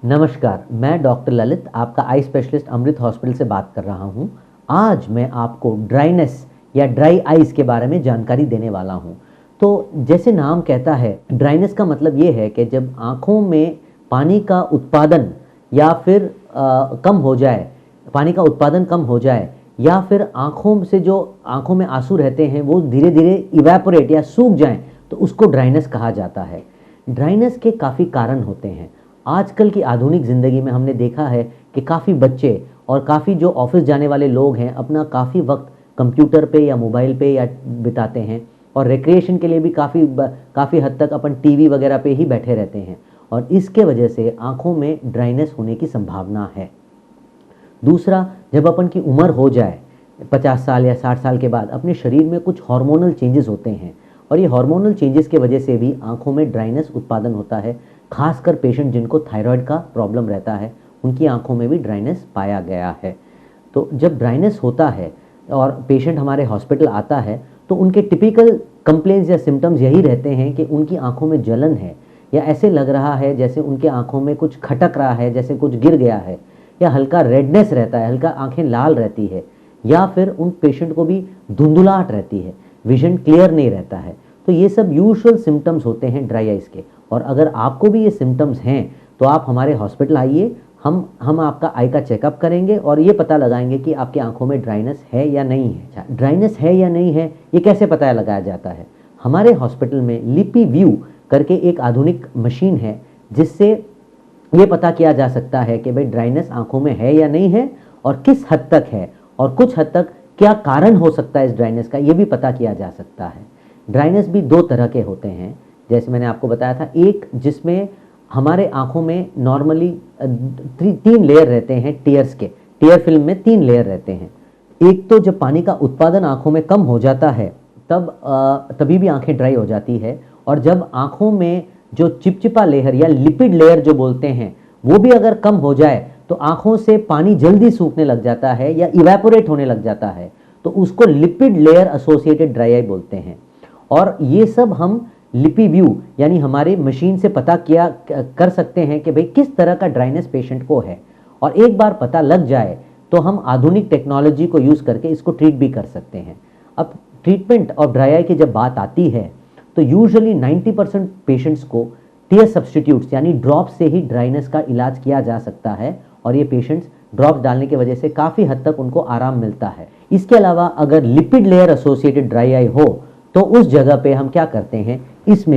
नमस्कार, मैं डॉक्टर ललित आपका आई स्पेशलिस्ट अमृत हॉस्पिटल से बात कर रहा हूँ। आज मैं आपको ड्राइनेस या ड्राई आइज़ के बारे में जानकारी देने वाला हूँ। तो जैसे नाम कहता है, ड्राइनेस का मतलब ये है कि जब आँखों में पानी का उत्पादन या फिर कम हो जाए, पानी का उत्पादन कम हो जाए या फिर आँखों से जो आँखों में आँसू रहते हैं वो धीरे धीरे इवेपोरेट या सूख जाएँ, तो उसको ड्राइनेस कहा जाता है। ड्राइनेस के काफ़ी कारण होते हैं। आजकल की आधुनिक ज़िंदगी में हमने देखा है कि काफ़ी बच्चे और काफ़ी जो ऑफिस जाने वाले लोग हैं अपना काफ़ी वक्त कंप्यूटर पे या मोबाइल पे या बिताते हैं, और रिक्रिएशन के लिए भी काफ़ी हद तक अपन टीवी वगैरह पे ही बैठे रहते हैं, और इसके वजह से आँखों में ड्राइनेस होने की संभावना है। दूसरा, जब अपन की उम्र हो जाए 50 साल या 60 साल के बाद, अपने शरीर में कुछ हार्मोनल चेंजेस होते हैं, और ये हार्मोनल चेंजेस की वजह से भी आँखों में ड्राइनेस उत्पादन होता है। खासकर पेशेंट जिनको थायराइड का प्रॉब्लम रहता है, उनकी आंखों में भी ड्राइनेस पाया गया है। तो जब ड्राइनेस होता है और पेशेंट हमारे हॉस्पिटल आता है, तो उनके टिपिकल कंप्लेंट्स या सिम्टम्स यही रहते हैं कि उनकी आंखों में जलन है, या ऐसे लग रहा है जैसे उनके आंखों में कुछ खटक रहा है, जैसे कुछ गिर गया है, या हल्का रेडनेस रहता है, हल्का आंखें लाल रहती है, या फिर उन पेशेंट को भी धुंधलाहट रहती है, विजन क्लियर नहीं रहता है। तो ये सब यूजुअल सिम्टम्स होते हैं ड्राई आइज़ के। और अगर आपको भी ये सिम्टम्स हैं तो आप हमारे हॉस्पिटल आइए, हम आपका आई का चेकअप करेंगे और ये पता लगाएंगे कि आपकी आंखों में ड्राइनेस है या नहीं है। ड्राइनेस है या नहीं है ये कैसे पता लगाया जाता है? हमारे हॉस्पिटल में लिपि व्यू करके एक आधुनिक मशीन है, जिससे ये पता किया जा सकता है कि भाई ड्राइनेस आंखों में है या नहीं है, और किस हद तक है, और कुछ हद तक क्या कारण हो सकता है इस ड्राइनेस का, ये भी पता किया जा सकता है। ड्राइनेस भी दो तरह के होते हैं, जैसे मैंने आपको बताया था। एक जिसमें हमारे आंखों में नॉर्मली 3 लेयर रहते हैं टीयर्स के, टीयर फिल्म में 3 लेयर रहते हैं। एक तो जब पानी का उत्पादन आंखों में कम हो जाता है तभी भी आंखें ड्राई हो जाती है, और जब आंखों में जो चिपचिपा लेयर या लिपिड लेयर जो बोलते हैं वो भी अगर कम हो जाए तो आंखों से पानी जल्दी सूखने लग जाता है या इवेपोरेट होने लग जाता है, तो उसको lipid layer associated dry eye बोलते हैं। और ये सब हम लिपि व्यू यानी हमारे मशीन से पता किया कर सकते हैं कि भाई किस तरह का ड्राइनेस पेशेंट को है, और एक बार पता लग जाए तो हम आधुनिक टेक्नोलॉजी को यूज़ करके इसको ट्रीट भी कर सकते हैं। अब ट्रीटमेंट ऑफ ड्राई आई की जब बात आती है तो यूजुअली 90% पेशेंट्स को टीयर सब्सटीट्यूट्स यानी ड्रॉप से ही ड्राइनेस का इलाज किया जा सकता है, और ये पेशेंट्स ड्रॉप्स डालने की वजह से काफ़ी हद तक उनको आराम मिलता है। इसके अलावा अगर lipid layer associated dry eye हो तो उस जगह पे हम क्या करते हैं, इस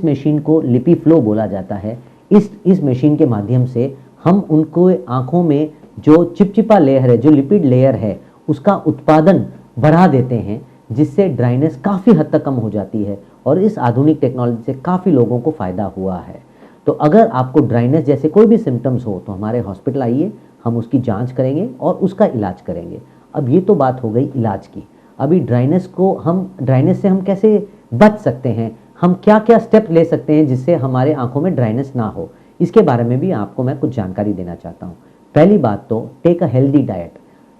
मशीन को लिपि फ्लो बोला जाता है। इस मशीन के माध्यम से हम उनको आंखों में जो चिपचिपा लेयर है, जो लिपिड लेयर है, उसका उत्पादन बढ़ा देते हैं, जिससे ड्राइनेस काफ़ी हद तक कम हो जाती है, और इस आधुनिक टेक्नोलॉजी से काफ़ी लोगों को फ़ायदा हुआ है। तो अगर आपको ड्राइनेस जैसे कोई भी सिम्टम्स हो तो हमारे हॉस्पिटल आइए, हम उसकी जाँच करेंगे और उसका इलाज करेंगे। अब ये तो बात हो गई इलाज की। अभी ड्राइनेस से हम कैसे बच सकते हैं, हम क्या क्या स्टेप ले सकते हैं जिससे हमारे आंखों में ड्राइनेस ना हो, इसके बारे में भी आपको मैं कुछ जानकारी देना चाहता हूँ। पहली बात तो टेक अ हेल्दी डाइट,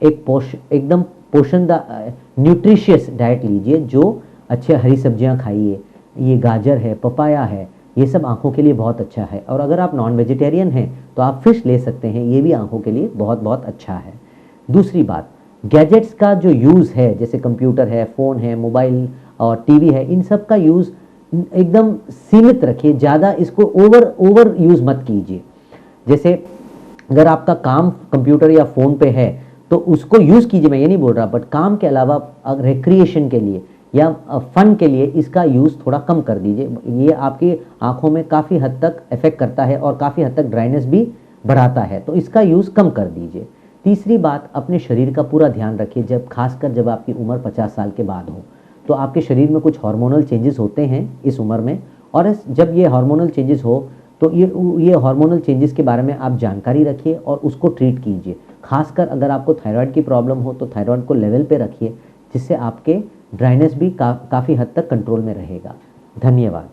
एकदम पोषणदार न्यूट्रिशियस डाइट लीजिए, जो अच्छे हरी सब्जियाँ खाइए, ये गाजर है, पपाया है, ये सब आंखों के लिए बहुत अच्छा है। और अगर आप नॉन वेजिटेरियन हैं तो आप फिश ले सकते हैं, ये भी आंखों के लिए बहुत बहुत अच्छा है। दूसरी बात, गैजेट्स का जो यूज़ है, जैसे कंप्यूटर है, फ़ोन है, मोबाइल और टीवी है, इन सब का यूज़ एकदम सीमित रखिए, ज़्यादा इसको ओवर यूज़ मत कीजिए। जैसे अगर आपका काम कंप्यूटर या फ़ोन पे है तो उसको यूज़ कीजिए, मैं ये नहीं बोल रहा, बट काम के अलावा रिक्रिएशन के लिए या फ़न के लिए इसका यूज़ थोड़ा कम कर दीजिए। ये आपकी आँखों में काफ़ी हद तक इफ़ेक्ट करता है और काफ़ी हद तक ड्राइनेस भी बढ़ाता है, तो इसका यूज़ कम कर दीजिए। तीसरी बात, अपने शरीर का पूरा ध्यान रखिए। खासकर जब आपकी उम्र 50 साल के बाद हो तो आपके शरीर में कुछ हार्मोनल चेंजेस होते हैं इस उम्र में, और जब ये हार्मोनल चेंजेस हो तो ये हार्मोनल चेंजेस के बारे में आप जानकारी रखिए और उसको ट्रीट कीजिए। खासकर अगर आपको थायराइड की प्रॉब्लम हो तो थायराइड को लेवल पे रखिए, जिससे आपके ड्राइनेस भी काफ़ी हद तक कंट्रोल में रहेगा। धन्यवाद।